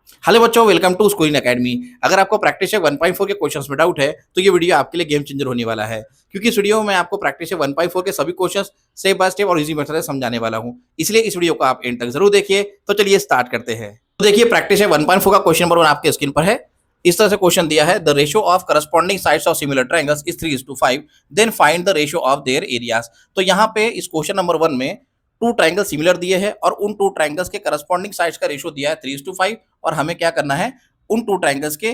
Hello बच्चों, welcome to schooling academy. अगर आपको प्रैक्टिस 1.4 के क्वेश्चंस में डाउट है तो ये वीडियो आपके लिए गेम चेंजर होने वाला है, क्योंकि इस वीडियो में मैं आपको प्रैक्टिस 1.4 के सभी क्वेश्चंस स्टेप बाय स्टेप और इजी मेथड से समझाने वाला हूं। इसलिए इस वीडियो को आप एंड तक जरूर देखिए। तो चलिए स्टार्ट करते हैं। तो देखिए, प्रैक्टिस 1.4 का क्वेश्चन नंबर 1 आपके स्क्रीन पर है। इस तरह से क्वेश्चन दिया है, the ratio of corresponding sides of similar triangles is 3:5, then find the ratio of their areas. तो यहाँ पे इस क्वेश्चन नंबर 1 में टू ट्रायंगल सिमिलर दिए हैं और उन टू ट्रायंगल्स के करस्पॉन्डिंग साइड्स का रेशियो दिया है 3:5 और हमें क्या करना है, उन टू ट्रायंगल्स के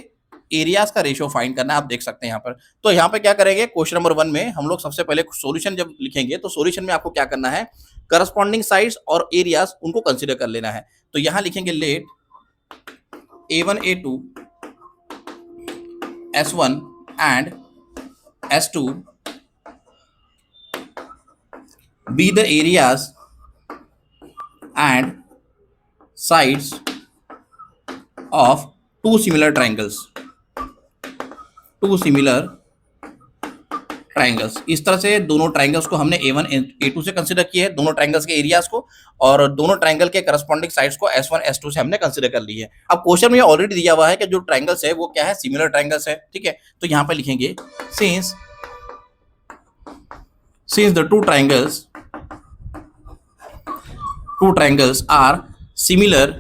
एरियाज का रेशियो फाइंड करना है। आप देख सकते हैं यहाँ पर। तो यहाँ पे क्या करेंगे, क्वेश्चन नंबर 1 में हम लोग सबसे पहले सॉल्यूशन जब लिखेंगे तो सॉल्यूशन में आपको क्या करना है, करस्पॉन्डिंग साइड्स और एरियाज उनको कंसीडर कर लेना है। तो यहाँ लिखेंगे late a1 a2 s1 and s2 be the areas and sides of two similar triangles। इस तरह से दोनों ट्रायंगल्स को हमने a1 a2 से कंसीडर किया है, दोनों ट्रायंगल्स के एरियाज को, और दोनों ट्रायंगल के करस्पॉन्डिंग साइड्स को s1 s2 से हमने कंसीडर कर ली है। अब क्वेश्चन में ऑलरेडी दिया हुआ है कि जो ट्रायंगल्स है वो क्या है, सिमिलर ट्रायंगल्स है। ठीक है, तो यहां पर लिखेंगे since the two triangles are similar,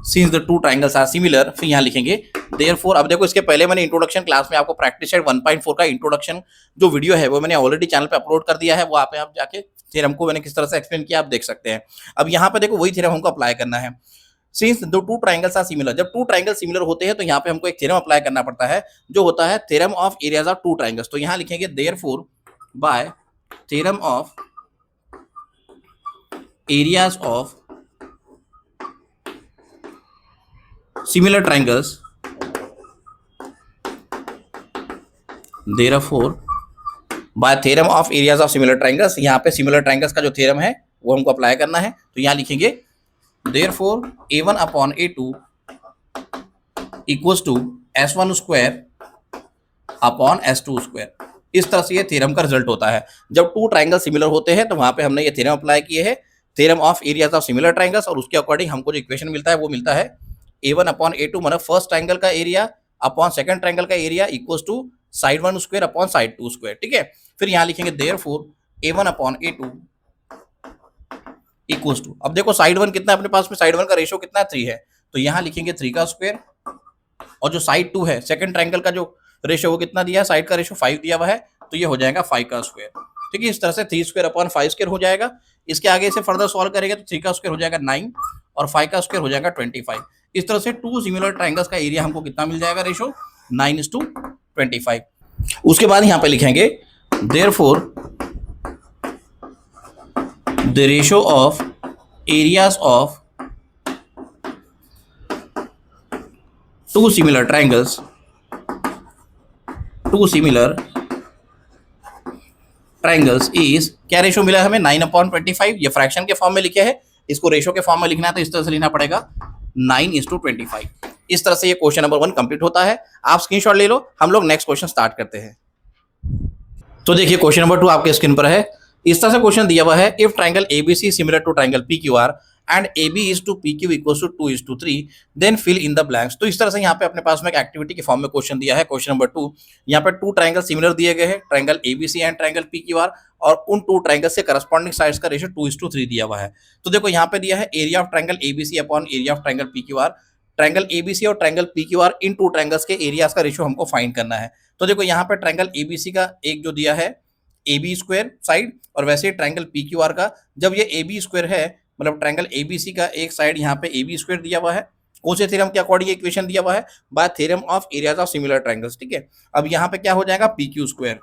since the two triangles are similar, फिर यहाँ लिखेंगे देयरफॉर। अब देखो, इसके पहले मैंने इंट्रोडक्शन क्लास में आपको प्रैक्टिस 1.4 का इंट्रोडक्शन जो वीडियो है वो मैंने ऑलरेडी चैनल पे अपलोड कर दिया है। वो आप जाके थ्योरम को मैंने किस तरह से एक्सप्लेन किया आप देख सकते हैं। अब यहाँ पे देखो, वही थ्योरम हमको अप्लाई करना है। Since the two triangles are similar, जब टू ट्रायंगल सिमिलर होते हैं तो यहाँ पे हमको एक थ्योरम अप्लाई करना पड़ता है जो होता है theorem of areas of two triangles. तो यहाँ लिखेंगे therefore by theorem of areas of similar triangles, therefore by theorem of areas of similar triangles। यहाँ पे सिमिलर ट्रायंगल्स का जो थ्योरम है वो हमको अप्लाई करना है। तो यहाँ लिखेंगे therefore a1 upon a2 equals to s1 square upon s2 square। इस तरह से ये थ्योरम का रिजल्ट होता है। जब टू ट्रायंगल सिमिलर होते हैं तो वहां पे हमने ये थ्योरम अप्लाई किए हैं, theorem of areas of similar triangles, और उसके अकॉर्डिंग हमको जो इक्वेशन मिलता है वो मिलता है a1 अपॉन a2 मतलब फर्स्ट ट्रायंगल का एरिया अपॉन सेकंड ट्रायंगल का area equals to side 1 square upon side 2 square. ठीक है, फिर यहाँ लिखेंगे therefore a1 upon a2 equals to, अब देखो साइड 1 कितना है अपने पास में, साइड 1 का रेशियो कितना है, 3 है। तो यहाँ लिखेंगे 3 का स्क्वायर, और जो साइड 2 है सेकंड ट्रायंगल का जो रेशियो वो कितना दिया है, साइड का रेशियो 5 दिया हुआ है, तो ये हो जाएगा 5 का स्क्वायर। ठीक है, इस तरह से 3 स्क्वायर अपॉन 5 स्क्वायर हो जाएगा। इसके आगे इसे फर्दर सॉल्व करेंगे तो 3 का स्क्वायर हो जाएगा 9 और 5 का स्क्वायर हो जाएगा 25। इस तरह से टू सिमिलर ट्रायंगल्स का एरिया हमको कितना मिल जाएगा, रेशियो 9:25। उसके बाद यहाँ पे लिखेंगे therefore the ratio of areas of two similar triangles is, क्या रेशियो मिला हमें, 9/25। ये फ्रैक्शन के फॉर्म में लिखे हैं, इसको रेशियो के फॉर्म में लिखना है तो इस तरह से लिखना पड़ेगा 9:25। इस तरह से ये क्वेश्चन नंबर 1 कंप्लीट होता है। आप स्क्रीनशॉट ले लो, हम लोग नेक्स्ट क्वेश्चन स्टार्ट करते हैं। तो देखिए, क्वेश्चन नंबर 2 आपके स्क्रीन पर है। इस तरह से क्वेश्चन दिया हुआ है, if triangle ABC similar to triangle PQR and AB is to PQ equals to 2:3 then fill in the blanks. तो इस तरह से यहाँ पे अपने पास में एक एक्टिविटी के फॉर्म में क्वेश्चन दिया है। क्वेश्चन नंबर 2, यहाँ पे टू ट्रायंगल सिमिलर दिए गए हैं, triangle ABC and triangle PQR, और उन टू ट्रायंगल से करस्पॉन्डिंग साइड्स का रेशियो 2:3 दिया हुआ है। तो देखो यहाँ पे दिया है area of triangle ABC upon area of triangle PQR। Triangle ABC और ट्रायंगल PQR इन टू ट्रायंगल्स के एरियाज का रेशियो हमको फाइंड करना है। तो देखो यहाँ पे ट्रायंगल ABC का एक जो दिया है AB स्क्वायर साइड, और वैसे ही ट्रायंगल PQR का जब ये AB स्क्वायर है, मतलब ट्रायंगल ABC का एक साइड यहाँ पे AB स्क्वायर दिया हुआ है, कौन से थ्योरम के अकॉर्डिंग इक्वेशन दिया हुआ है, bye theorem of areas of similar triangles. ठीक है, अब यहाँ पे क्या हो जाएगा, PQ स्क्वायर।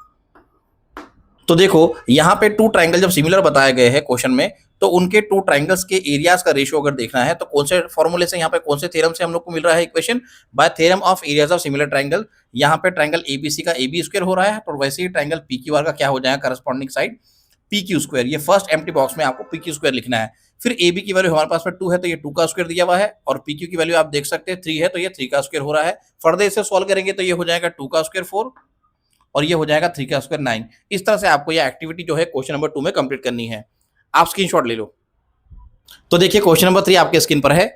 तो देखो यहाँ पे टू ट्रायंगल जब सिमिलर बताए गए हैं क्वेश्चन में, तो उनके टू ट्रायंगल्स के एरियाज का रेशियो अगर देखना है तो कौन से फॉर्मूले से, यहाँ पे कौन से थ्योरम से हम लोग को मिल रहा है equation, bye theorem of areas of similar triangle. यहाँ पे ट्रायंगल ABC का AB स्क्वायर हो रहा है, तो वैसे ही ट्रायंगल PQR का क्या हो जाएगा, करस्पॉन्डिंग साइड PQ स्क्वायर। ये फर्स्ट एम्प्टी बॉक्स में आपको PQ स्क्वायर लिखना है। फिर AB की वैल्यू हमारे पास में 2 है तो ये 2 का स्क्वायर दिया हुआ है, और PQ की वैल्यू आप देख सकते हैं 3 है तो ये 3 का स्क्वायर हो रहा है। फर्दर इसे सॉल्व करेंगे तो ये हो जाएगा 2 का स्क्वायर 4 और ये हो जाएगा 3 का स्क्वायर 9। इस तरह से आपको ये एक्टिविटी जो है क्वेश्चन नंबर 2 में कंप्लीट करनी है। आप स्क्रीनशॉट ले लो। तो देखिए क्वेश्चन नंबर 3 आपके स्क्रीन पर है।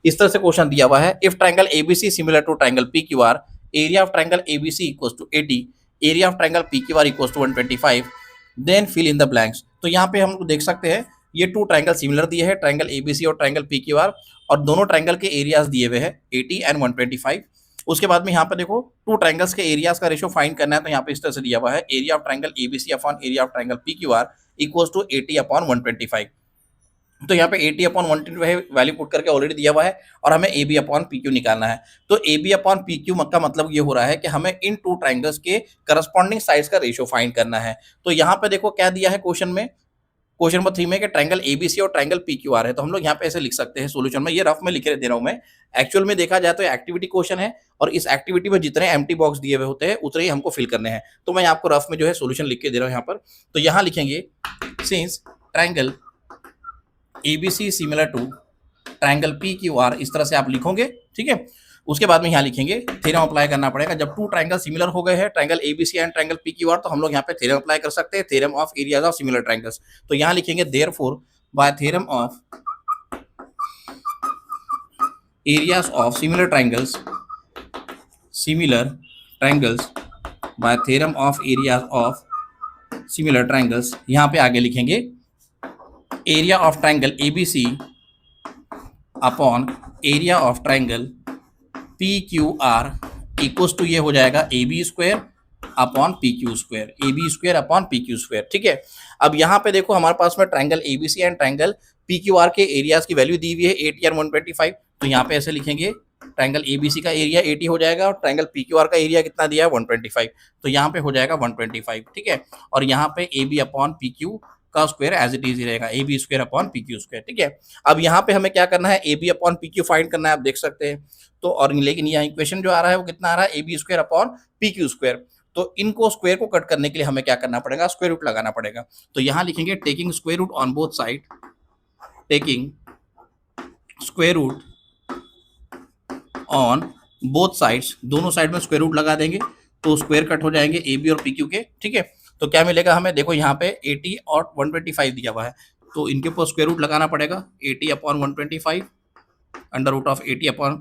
इस तरह से क्वेश्चन दिया हुआ है, if triangle ABC similar to triangle PQR, area of triangle ABC equals to 80, area of triangle PQR equals to 125, then fill in the blanks. तो यहाँ पे हम देख सकते हैं ये टू ट्रायंगल सिमिलर दिए हैं, ट्रायंगल एबीसी और ट्रायंगल पीक्यूआर, और दोनों ट्रायंगल के एरियाज दिए हुए हैं 80 एंड 125। उसके बाद में यहाँ पे देखो टू ट्रायंगल्स के एरियाज का रेशियो फाइंड करना है, तो यहाँ पे इस तरह से दिया हुआ है, area of triangle ABC upon area of triangle PQR equals to 80 upon 125। तो यहाँ पे 80 अपॉन 125 वैल्यू पुट करके ऑलरेडी दिया हुआ है, और हमें A B upon P Q निकालना है। तो ए बी अपॉन पी क्यू का मतलब ये हो रहा है कि हमें इन टू ट्राइंगल्स के करस्पॉन्डिंग साइड्स का रेशियो फाइंड करना है। तो यहाँ पे देखो क्या दिया है क्वेश्चन में, क्वेश्चन नंबर 3 में कि ट्रायंगल एबीसी और ट्रायंगल पीक्यूआर है, तो हम लोग यहाँ पे ऐसे लिख सकते हैं सोल्यूशन में, ये रफ में लिख दे रहा हूँ मैं। एक्चुअल में देखा जाए तो एक्टिविटी क्वेश्चन है, और इस एक्टिविटी में जितने एम्प्टी बॉक्स दिए हुए होते हैं उतने ही हमको फिल करने हैं। तो मैं आपको रफ में जो है सोल्यूशन लिख के दे रहा हूँ यहाँ पर। तो यहाँ लिखेंगे since triangle ABC similar to triangle PQR, इस तरह से आप लिखोगे, ठीक है। उसके बाद में यहाँ लिखेंगे थ्योरम अप्लाई करना पड़ेगा। जब टू ट्रायंगल सिमिलर हो गए हैं, triangle ABC and triangle PQR, तो हम लोग यहाँ पे थ्योरम अप्लाई कर सकते हैं, theorem of areas of similar triangles. तो यहाँ लिखेंगे therefore by theorem of areas of similar triangles by theorem of areas of similar triangles, यहाँ पे आगे लिखेंगे area of triangle ABC upon area of triangle PQR equals to ये हो जाएगा AB square upon PQ square, AB square upon PQ square, ठीक है। अब यहाँ पे देखो हमारे पास में triangle ABC and triangle PQR के एरियाज की वैल्यू दी हुई है 80 और 125। तो यहाँ पे ऐसे लिखेंगे ट्रायंगल ABC का एरिया 80 हो जाएगा, और ट्रायंगल PQR का एरिया कितना दिया है 125, तो यहाँ पे हो जाएगा 125, ठीक है। और यहाँ पे AB अपॉन PQ का स्क्वायर एज इट इज ही रहेगा, AB square upon PQ square, ठीक है। अब यहाँ पे हमें क्या करना है, AB अपॉन PQ फाइंड करना है, आप देख सकते हैं। तो और लेकिन यहाँ इक्वेशन जो आ रहा है वो कितना आ रहा है, AB square upon PQ square. तो इनको स्क्वायर को कट करने के लिए हमें क्या करना पड़ेगा, स्क्वायर रूट लगाना पड़ेगा। तो यहाँ लिखेंगे taking square root on both side, taking square root on both sides, दोनों साइड में स्क्वायर रूट लगा देंगे तो स्क्वायर कट हो जाएंगे AB और PQ के, ठीक है। तो क्या मिलेगा हमें, देखो यहाँ पे 80 और 125 दिया हुआ है, तो इनके ऊपर स्क्वायर रूट लगाना पड़ेगा, 80 upon 125 under root of 80 upon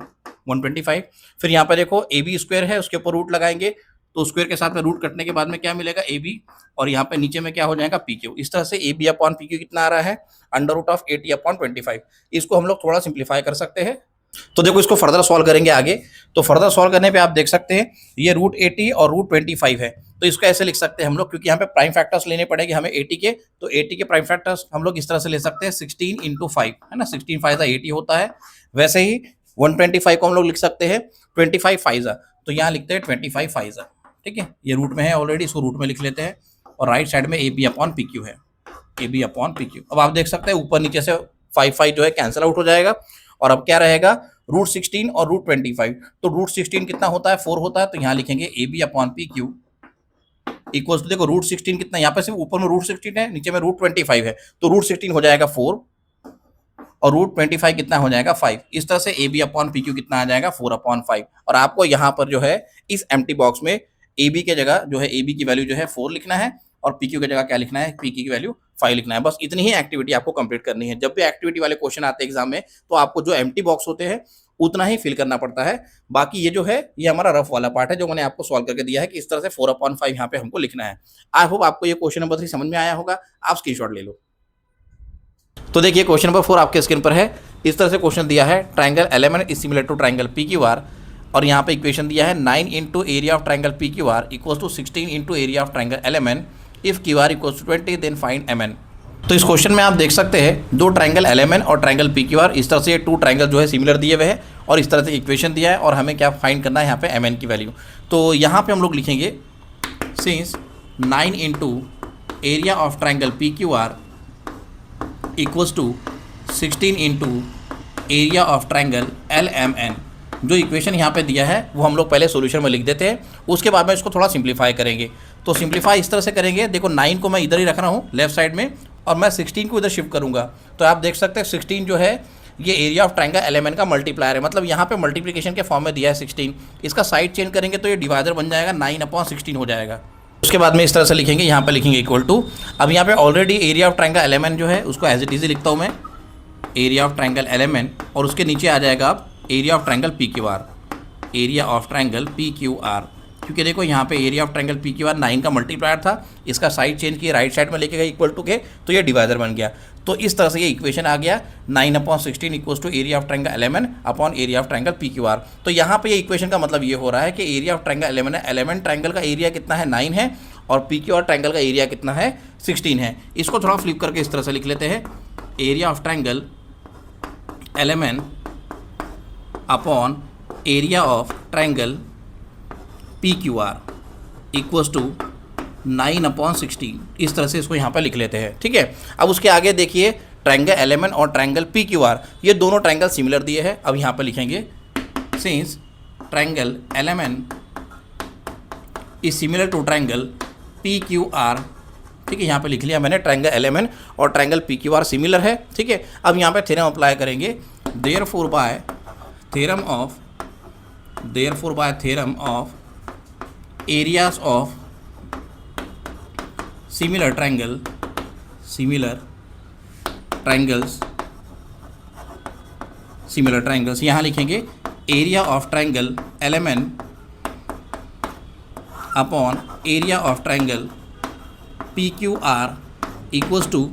125। फिर यहाँ पे देखो AB स्क्वायर है, उसके ऊपर रूट लगाएंगे, तो स्क्वायर के साथ में रूट कटने के बाद में क्या मिलेगा AB, और यहाँ पे नीचे में क्या हो जाएगा PQ। इस तरह से AB अपॉन PQ कितना आ रहा है, अंडर रूट ऑफ 80 अपॉन 25। इसको हम लोग थोड़ा सिंप्लीफाई कर सकते हैं। तो देखो इसको फर्दर सॉल्व करेंगे आगे। तो फर्दर सॉल्व करने पे आप देख सकते हैं ये रूट 80 और रूट 25 है, तो इसको ऐसे लिख सकते हैं हम लोग, क्योंकि यहाँ पे प्राइम फैक्टर्स लेने पड़ेंगे हमें 80 के, तो 80 के प्राइम फैक्टर्स हम लोग इस तरह से ले सकते हैं 16 इंटू 5, है ना, 16 5 80 होता है। वैसे ही 125 को हम लोग लिख सकते हैं 25 5, तो यहाँ लिखते हैं 25 5, ठीक है। ये रूट में है ऑलरेडी, इसको रूट में लिख लेते हैं, और राइट साइड में AB अपॉन PQ है, AB अपॉन PQ। अब आप देख सकते हैं ऊपर नीचे से 5 5 जो है कैंसिल आउट हो जाएगा, और अब क्या रहेगा रूट 16 और रूट 25। तो रूट 16 कितना होता है, 4 होता है, तो यहाँ लिखेंगे AB upon PQ equals to, देखो रूट 16 कितना, यहाँ पे सिर्फ ऊपर में रूट 16 है, नीचे में रूट 25 है, तो रूट 16 हो जाएगा 4 और रूट 25 कितना हो जाएगा 5। इस तरह से AB अपॉन PQ कितना आ जाएगा 4 अपॉन 5। और आपको यहाँ पर जो है इस एम्प्टी बॉक्स में AB के जगह जो है AB की वैल्यू जो है 4 लिखना है, और PQ की जगह क्या लिखना है, PQ की वैल्यू 5 लिखना है। बस इतनी ही एक्टिविटी आपको कंप्लीट करनी है। जब भी एक्टिविटी वाले क्वेश्चन आते हैं एग्जाम में, तो आपको जो एम्प्टी बॉक्स होते हैं उतना ही फिल करना पड़ता है। बाकी ये जो है ये हमारा रफ वाला पार्ट है जो मैंने आपको सॉल्व करके दिया है कि इस तरह से 4 अपॉन 5 यहाँ पे हमको लिखना है। आई होप आपको ये क्वेश्चन नंबर 3 समझ में आया होगा। आप स्क्रीनशॉट ले लो। तो देखिए क्वेश्चन नंबर 4 आपके स्क्रीन पर है। इस तरह से क्वेश्चन दिया है, triangle LMN is similar to triangle PQR, और यहाँ पे इक्वेशन दिया है 9 into area of triangle PQR equals to 16 into area of triangle LMN। If QR equals to 20 then find MN। तो इस क्वेश्चन में आप देख सकते हैं दो ट्रायंगल LMN और ट्रायंगल PQR, इस तरह से ये टू ट्रायंगल जो है सिमिलर दिए हुए हैं, और इस तरह से इक्वेशन दिया है, और हमें क्या फाइंड करना है यहाँ पे MN की वैल्यू। तो यहाँ पे हम लोग लिखेंगे since 9 into area of triangle PQR equals to 16 into area of triangle LMN। जो इक्वेशन यहाँ पे दिया है वो हम लोग पहले सॉल्यूशन में लिख देते हैं, उसके बाद में इसको थोड़ा सिंप्लीफाई करेंगे। तो सिंप्लीफाई इस तरह से करेंगे, देखो 9 को मैं इधर ही रख रहा हूँ लेफ्ट साइड में, और मैं 16 को इधर शिफ्ट करूँगा। तो आप देख सकते हैं 16 जो है ये एरिया ऑफ ट्रायंगल LMN का मल्टीप्लायर है, मतलब यहाँ पे मल्टीप्लिकेशन के फॉर्म में दिया है 16। इसका साइड चेंज करेंगे तो ये डिवाइडर बन जाएगा, 9/16 हो जाएगा। उसके बाद में इस तरह से लिखेंगे, यहाँ पे लिखेंगे इक्वल टू। अब यहाँ पे already area of triangle LMN जो है उसको एज इट इज लिखता हूँ मैं, एरिया ऑफ ट्रायंगल LMN, और उसके नीचे आ जाएगा आप area of triangle PQR, area of triangle PQR। क्योंकि देखो यहाँ पे एरिया ऑफ ट्रायंगल PQR 9 का मल्टीप्लायर था, इसका साइड चेंज किया, राइट साइड में लेके गए इक्वल टू के, तो ये डिवाइजर बन गया। तो इस तरह से ये इक्वेशन आ गया 9/16 equals to area of triangle LMN upon area of triangle PQR। तो यहाँ पे ये इक्वेशन का मतलब ये हो रहा है कि एरिया ऑफ ट्रायंगल LMN है, LMN ट्रायंगल का एरिया कितना है 9 है, और PQR ट्रायंगल का एरिया कितना है 16 है। इसको थोड़ा फ्लिप करके इस तरह से लिख लेते हैं, area of triangle LMN upon area of triangle PQR equals to 9/16। इस तरह से इसको यहाँ पर लिख लेते हैं, ठीक है। अब उसके आगे देखिए ट्रायंगल LMN और ट्रायंगल PQR, ये दोनों ट्रायंगल सिमिलर दिए हैं। अब यहाँ पर लिखेंगे since triangle LMN is similar to triangle PQR, ठीक है। यहाँ पे लिख लिया मैंने, ट्रायंगल LMN और ट्रायंगल PQR सिमिलर है, ठीक है। अब यहाँ पे थ्योरम अप्लाई करेंगे, therefore by theorem of areas of similar triangles, यहाँ लिखेंगे area of triangle LMN upon area of triangle PQR equals to,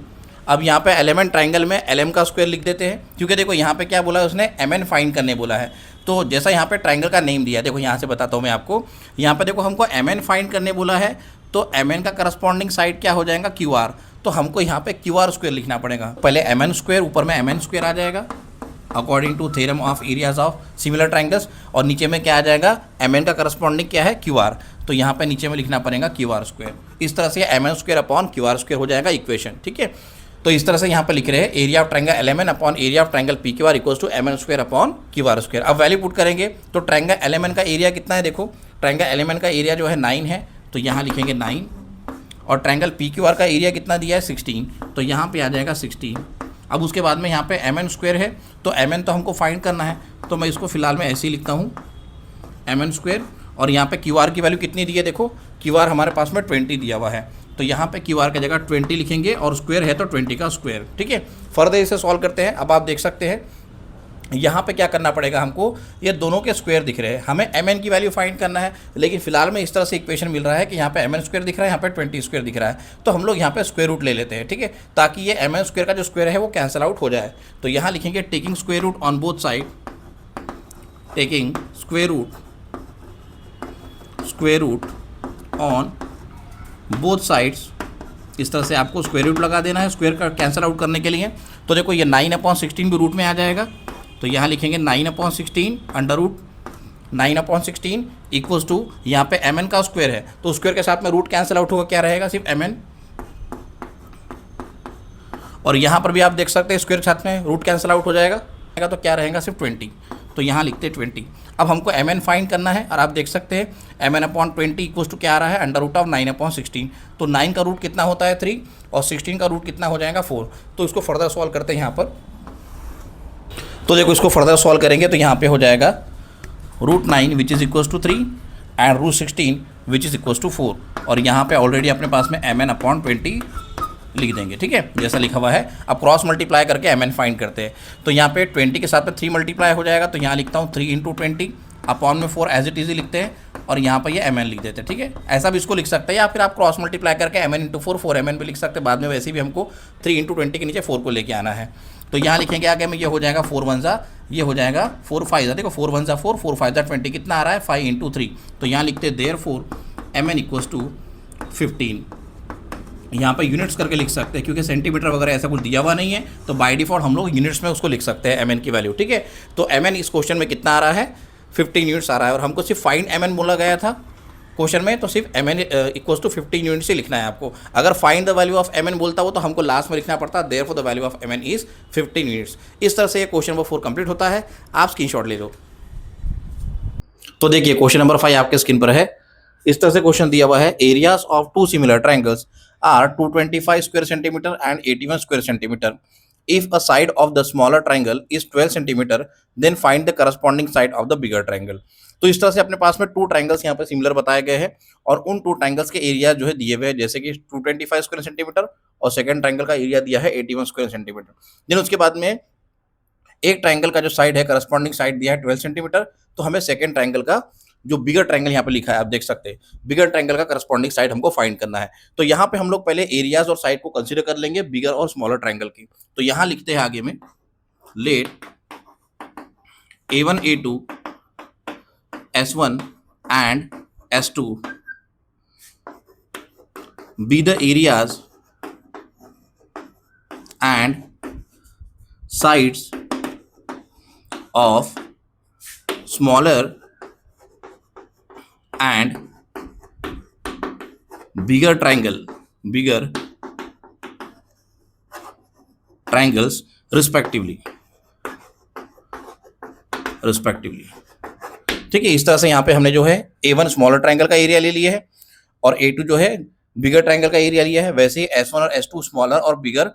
अब यहाँ पे LMN ट्रायंगल में LM का स्क्वायर लिख देते हैं, क्योंकि देखो यहाँ पे क्या बोला है उसने, MN फाइंड करने बोला है। तो जैसा यहाँ पे ट्रायंगल का नेम दिया है, देखो यहाँ से बताता हूँ मैं आपको, यहाँ पे देखो हमको MN फाइंड करने बोला है, तो MN का करस्पॉन्डिंग साइड क्या हो जाएगा QR, तो हमको यहाँ पे QR स्क्वायर लिखना पड़ेगा। पहले MN स्क्वायर, ऊपर में MN स्क्वायर आ जाएगा according to theorem of areas of similar triangles, और नीचे में क्या आ जाएगा, MN का करस्पॉन्डिंग क्या है QR, तो यहाँ पे नीचे में लिखना पड़ेगा QR स्क्वायर। इस तरह से MN square upon QR square हो जाएगा इक्वेशन, ठीक है। तो इस तरह से यहाँ पे लिख रहे हैं area of triangle LMN upon area of triangle PQR equals to MN square upon QR square. अब वैल्यू पुट करेंगे तो ट्रायंगल LMN का एरिया कितना है, देखो ट्रायंगल LMN का एरिया जो है 9 है, तो यहाँ लिखेंगे 9, और ट्रायंगल PQR का एरिया कितना दिया है 16, तो यहाँ पे आ जाएगा 16। अब उसके बाद में यहाँ पे MN स्क्वायर है, तो MN तो हमको फाइंड करना है, तो मैं इसको फिलहाल में ऐसे ही लिखता हूँ MN स्क्वायर, और यहाँ पे QR की वैल्यू कितनी दी है, देखो QR हमारे पास में 20 दिया हुआ है, तो यहाँ पे QR की जगह 20 लिखेंगे, और स्क्वायर है तो 20 का स्क्वायर, ठीक है। फर्दर इसे सॉल्व करते हैं। अब आप देख सकते हैं यहाँ पे क्या करना पड़ेगा हमको, ये दोनों के स्क्वायर दिख रहे हैं, हमें MN की वैल्यू फाइंड करना है, लेकिन फिलहाल में इस तरह से इक्वेशन मिल रहा है कि यहाँ पे MN स्क्वायर दिख रहा है, यहाँ पे 20 स्क्वायर दिख रहा है, तो हम लोग यहाँ पे स्क्वायर रूट ले लेते हैं, ठीक है, ताकि ये MN स्क्वायर का जो स्क्वायर है वो कैंसिल आउट हो जाए। तो यहाँ लिखेंगे taking square root on both side, taking square root on both sides, इस तरह से आपको स्क्वायर रूट लगा देना है स्क्वायर का कैंसिल आउट करने के लिए। तो देखो ये 9/16 भी रूट में आ जाएगा, तो यहाँ लिखेंगे 9/16 अंडर रूट 9/16 इक्वल्स टू, यहाँ पे MN का स्क्वायर है, तो स्क्वायर के साथ में रूट कैंसिल आउट होगा, क्या रहेगा सिर्फ MN, और यहाँ पर भी आप देख सकते हैं स्क्वायर के साथ में रूट कैंसिल आउट हो जाएगा, तो क्या रहेगा सिर्फ 20, तो यहाँ लिखते हैं 20। अब हमको MN फाइंड करना है, और आप देख सकते हैं MN/20 इक्वल्स टू क्या आ रहा है, अंडर रूट ऑफ 9/16, तो 9 का रूट कितना होता है 3, और 16 का रूट कितना हो जाएगा 4। तो इसको फर्दर सॉल्व करते हैं यहाँ पर, तो देखो इसको फर्दर सॉल्व करेंगे तो यहाँ पे हो जाएगा √9 which is equals to 3 and √16 which is equals to 4, और यहाँ पे ऑलरेडी अपने पास में MN/20 लिख देंगे, ठीक है, जैसा लिखा हुआ है। अब क्रॉस मल्टीप्लाई करके MN फाइंड करते हैं, तो यहाँ पे 20 के साथ में 3 मल्टीप्लाई हो जाएगा, तो यहाँ लिखता हूँ 3 × 20 अपॉन में 4 एज इट इज़ लिखते हैं, और यहाँ पर ये MN लिख देते हैं, ठीक है। ऐसा भी इसको लिख सकते हैं, या फिर आप क्रॉस मल्टीप्लाई करके MN × 4 MN भी लिख सकते हैं, बाद में वैसे भी हमको 3 × 20 के नीचे 4 को लेके आना है। तो यहाँ लिखेंगे आगे में, ये हो जाएगा 4 1 ज़ा, ये हो जाएगा 4 5 ज़ा, देखो 4 1 ज़ा 4, 4 5 ज़ा 20, कितना आ रहा है 5 × 3, तो यहाँ लिखते हैं देयरफॉर MN इक्वल्स टू 15। यहाँ पर यूनिट्स करके लिख सकते हैं, क्योंकि सेंटीमीटर वगैरह ऐसा कुछ दिया हुआ नहीं है, तो बाय डिफॉल्ट हम लोग यूनिट्स में उसको लिख सकते हैं MN की वैल्यू, ठीक है। तो MN इस क्वेश्चन में कितना आ रहा है 15 यूनिट्स आ रहा है, और हमको सिर्फ फाइंड MN बोला गया था क्वेश्चन में, तो सिर्फ MN इक्वल्स टू 15 यूनिट से लिखना है आपको। अगर find the value of MN बोलता हो तो हमको लास्ट में लिखना पड़ता, therefore the value of MN is 15 units. इस तरह से ये क्वेश्चन नंबर 4 कंप्लीट होता है, आप स्क्रीनशॉट ले लो। तो देखिए क्वेश्चन नंबर 5 आपके स्क्रीन पर है, इस तरह से क्वेश्चन दिया हुआ है, areas of 2 similar triangles are 225 square centimetre and 81 square centimetre. If a side of the smaller triangle is 12 centimetre, then find the corresponding side of the bigger triangle। तो इस तरह से अपने पास में 2 ट्रायंगल्स यहाँ पे सिमिलर बताए गए हैं, और उन 2 ट्रायंगल्स के एरिया जो है दिए हुए हैं, जैसे कि 225 स्क्वायर सेंटीमीटर, और सेकंड ट्रायंगल का एरिया दिया है 81 स्क्वायर सेंटीमीटर। देन उसके बाद में एक ट्राइंगल का जो साइड है, करस्पॉन्डिंग साइड दिया है 12 सेंटीमीटर, तो हमें सेकंड ट्राइंगल का जो बिगर ट्राइंगल यहाँ पे लिखा है आप देख सकते हैं, बिगर ट्राइंगल का करस्पॉन्डिंग साइड हमको फाइंड करना है। तो यहाँ पे हम लोग पहले एरियाज और साइड को कंसीडर कर लेंगे बिगर और स्मॉलर ट्राइंगल की। तो यहाँ लिखते हैं आगे में, late A1 A2 S1 and S2 be the areas and sides of smaller and bigger triangles respectively। ठीक है, इस तरह से यहाँ पे हमने जो है A1 स्मॉलर ट्राइंगल का एरिया ले लिया है और A2 जो है बिगर ट्राइंगल का एरिया लिया है। वैसे ही S1 और S2 स्मॉलर और बिगर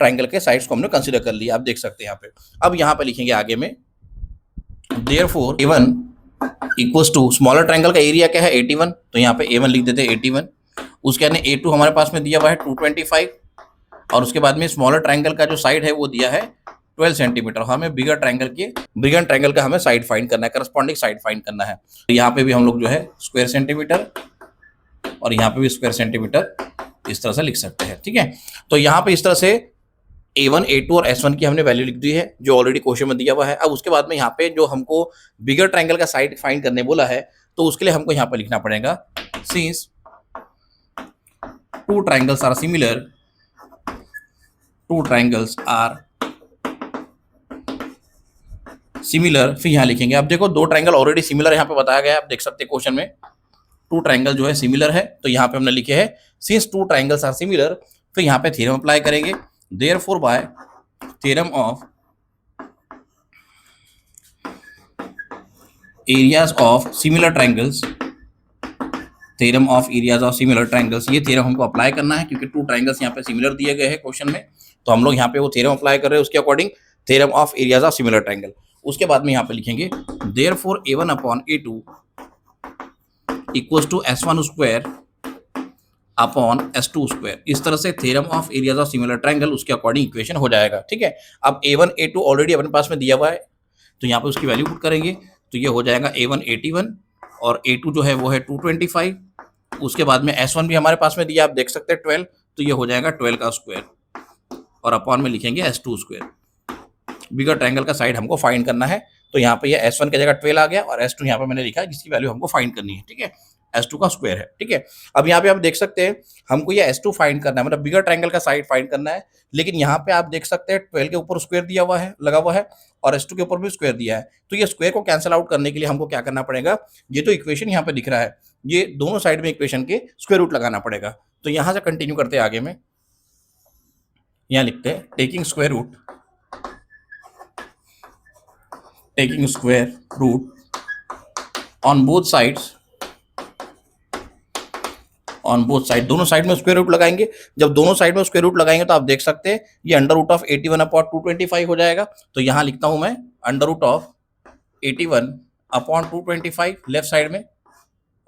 ट्राइंगल के साइड्स को हमने कंसीडर कर लिया, आप देख सकते हैं यहाँ पे। अब यहाँ पे लिखेंगे आगे में, therefore A1 equals to smaller triangle का एरिया क्या है 81, तो यहाँ पे A1 लिख देते हैं 81। उसके बाद A2 हमारे पास में दिया हुआ है 225 और उसके बाद में स्मॉलर ट्राइंगल का जो साइड है वो दिया है 12 सेंटीमीटर। हमें बिगर ट्राइंगल का हमें साइड फाइंड करना है, करस्पॉन्डिंग साइड फाइंड करना है। तो यहाँ पे भी हम लोग जो है स्क्वायर सेंटीमीटर और यहाँ पे भी स्क्वायर सेंटीमीटर इस तरह से लिख सकते हैं। ठीक है, तो यहाँ पे इस तरह से A1 A2 और S1 की हमने वैल्यू लिख दी है जो ऑलरेडी क्वेश्चन में दिया हुआ है। अब उसके बाद में यहाँ पे जो हमको बिगर ट्राइंगल का साइड फाइंड करने बोला है, तो उसके लिए हमको यहाँ पे लिखना पड़ेगा, since two triangles are similar, फिर यहाँ लिखेंगे। अब देखो दो ट्राइंगल ऑलरेडी सिमिलर यहाँ पे बताया गया है, आप देख सकते हैं क्वेश्चन में टू ट्राइंगल जो है सिमिलर है, तो यहाँ पे हमने लिखे है since two triangles are similar, फिर यहाँ पे थ्योरम अप्लाई करेंगे, therefore by theorem of areas of similar triangles, ये थ्योरम हमको अप्लाई करना है क्योंकि टू ट्राइंगल्स यहाँ पे सिमिलर दिए गए हैं क्वेश्चन में, तो हम लोग यहाँ पे वो थ्योरम अप्लाई कर रहे हैं उसके according, theorem of areas of similar triangle. उसके बाद में यहाँ पे लिखेंगे therefore A1 upon A2 equals to S1 square upon S2 square. इस तरह से theorem of areas of similar triangle उसके अकॉर्डिंग इक्वेशन हो जाएगा। ठीक है, अब A1 A2 ऑलरेडी अपने पास में दिया हुआ है, तो यहाँ पे उसकी वैल्यू पुट करेंगे, तो ये हो जाएगा A1 81 और A2 जो है वो है 225। उसके बाद में S1 भी हमारे पास में दिया, आप देख सकते हैं 12, तो ये हो जाएगा 12 का स्क्वायर और अपॉन में लिखेंगे S2 स्क्वायर। बिगर ट्राइंगल का साइड हमको फाइंड करना है, तो यहाँ पे ये S1 की जगह 12 आ गया और S2 यहाँ पे मैंने लिखा है जिसकी वैल्यू हमको फाइंड करनी है। ठीक है, S2 का स्क्वायर है। ठीक है, अब यहाँ पे आप देख सकते हैं हमको ये S2 फाइंड करना है, मतलब बिगर ट्राइंगल का साइड फाइंड करना है, लेकिन यहाँ पे आप देख सकते हैं 12 के ऊपर स्क्वायर दिया हुआ है, लगा हुआ है, और S2 के ऊपर भी स्क्वायर दिया है। तो ये स्क्वायर को कैंसिल आउट करने के लिए हमको क्या करना पड़ेगा, ये जो इक्वेशन यहाँ पे दिख रहा है, ये दोनों साइड में इक्वेशन के स्क्वायर रूट लगाना पड़ेगा। तो यहाँ से कंटिन्यू करते हैं आगे में, यहाँ लिखते हैं taking square root on both sides, दोनों साइड में स्क्वायर रूट लगाएंगे। जब दोनों साइड में स्क्वायर रूट लगाएंगे तो आप देख सकते हैं ये अंडर रूट ऑफ 81 अपॉन 225 हो जाएगा। तो यहाँ लिखता हूं मैं under root of 81 upon 225 left side में,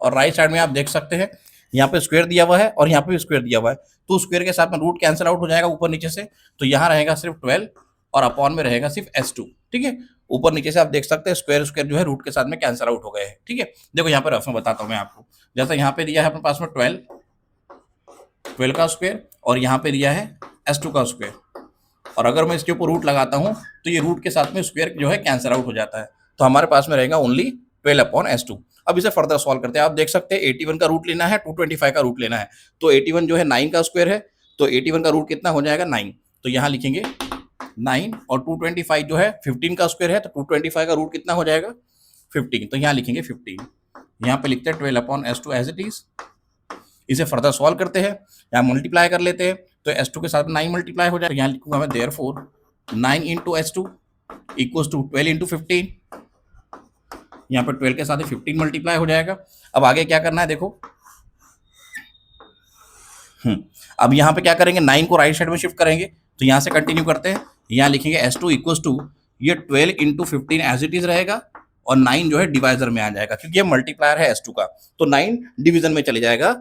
और राइट साइड में आप देख सकते हैं यहाँ पे स्क्वायर दिया हुआ है और यहाँ पे भी स्क्वायर दिया हुआ है, तो स्क्वायर के साथ में रूट कैंसिल आउट हो जाएगा ऊपर नीचे से, तो यहाँ रहेगा सिर्फ 12 और अपॉन में रहेगा सिर्फ S2। ठीक है, ऊपर नीचे से आप देख सकते हैं स्क्वायर जो है रूट के साथ में कैंसिल आउट हो गए हैं। ठीक है, देखो यहाँ पे रफ में बताता हूँ मैं आपको, जैसा यहाँ पे दिया है अपने पास में 12 का स्क्वायर और यहाँ पे दिया है S2 का स्क्वायर, और अगर मैं इसके ऊपर रूट लगाता हूँ तो ये रूट के साथ में स्क्वायर जो है कैंसिल आउट हो जाता है, तो हमारे पास में रहेगा ओनली 12 अपॉन S2। अब इसे फर्दर सॉल्व करते हैं, आप देख सकते हैं 81 का रूट लेना है, 225 का रूट लेना है, तो 81 जो है 9 का स्क्वायर है, तो 81 का रूट कितना हो जाएगा 9, तो यहाँ लिखेंगे 9, और 225 जो है 15 का स्क्वायर है, तो 225 का रूट कितना हो जाएगा 15, तो यहाँ लिखेंगे 15। यहाँ पे लिखते हैं 12 upon S2 as it is. इसे फर्दर सॉल्व करते हैं, यहाँ मल्टीप्लाई कर लेते हैं, तो S2 के साथ 9 मल्टीप्लाई हो जाएगा, यहाँ लिखूंगा मैं therefore 9 into S2 equals to 12 into 15, यहाँ पर 12 के साथ 15 मल्टीप्लाई हो जाएगा। अब आगे क्या करना है देखो, अब यहाँ पे क्या करेंगे 9 को राइट साइड में शिफ्ट करेंगे, तो यहाँ से कंटिन्यू करते हैं, यहाँ लिखेंगे S2 इक्वल्स टू ये 12 इंटू 15 एज इट इज रहेगा, और 9 जो है डिवाइजर में आ जाएगा क्योंकि ये मल्टीप्लायर है S2 का, तो 9 डिवीजन में चले जाएगा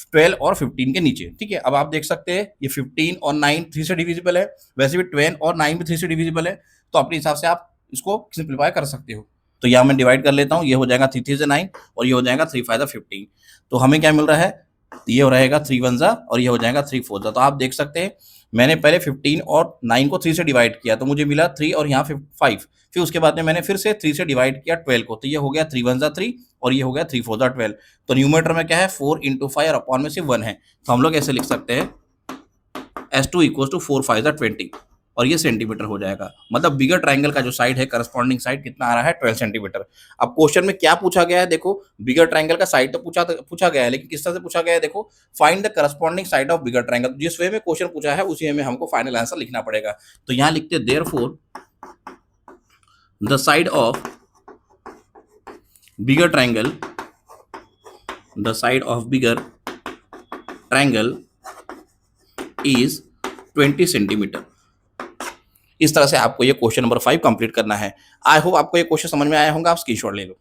12 और 15 के नीचे। ठीक है, अब आप देख सकते हैं ये 15 और 9 3 से डिविजिबल है, वैसे भी 12 और 9 भी 3 से डिविजिबल है, तो अपने हिसाब से आप इसको सिंप्लीफाई कर सकते हो। तो यहाँ मैं डिवाइड कर लेता हूँ, ये हो जाएगा 3 3 से 9 और ये हो जाएगा 3 5 15। तो हमें क्या मिल रहा है, ये हो रहेगा 3 1 और ये हो जाएगा 3 4। तो आप देख सकते हैं मैंने पहले 15 और 9 को 3 से डिवाइड किया तो मुझे मिला 3 और यहाँ 5। फिर उसके बाद में मैंने फिर से 3 से डिवाइड किया 12 को, तो ये हो गया 3 1 3 और ये हो गया 3 4 12। तो न्यूमरेटर में क्या है 4 × 5 और अपॉन में से 1 है। तो हम लोग ऐसे लिख सकते हैं S2 = 4 5 20 और ये सेंटीमीटर हो जाएगा। मतलब बिगर ट्राइंगल का जो साइड है करस्पॉन्डिंग साइड कितना आ रहा है 12 सेंटीमीटर। अब क्वेश्चन में क्या पूछा गया है देखो, बिगर ट्राइंगल का साइड तो पूछा गया है, लेकिन किस तरह से पूछा गया है देखो, find the corresponding side of bigger triangle. जिस वे में क्वेश्चन पूछा है उसी वे में हमको फाइनल आंसर लिखना पड़ेगा। तो यहाँ लिखते हैं therefore the side of bigger triangle, the side of bigger triangle is 20 centimetre. इस तरह से आपको ये क्वेश्चन नंबर 5 कंप्लीट करना है। आई होप आपको ये क्वेश्चन समझ में आया होगा, आप स्क्रीनशॉट ले लो।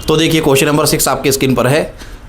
तो देखिए क्वेश्चन नंबर 6 आपके स्क्रीन पर है।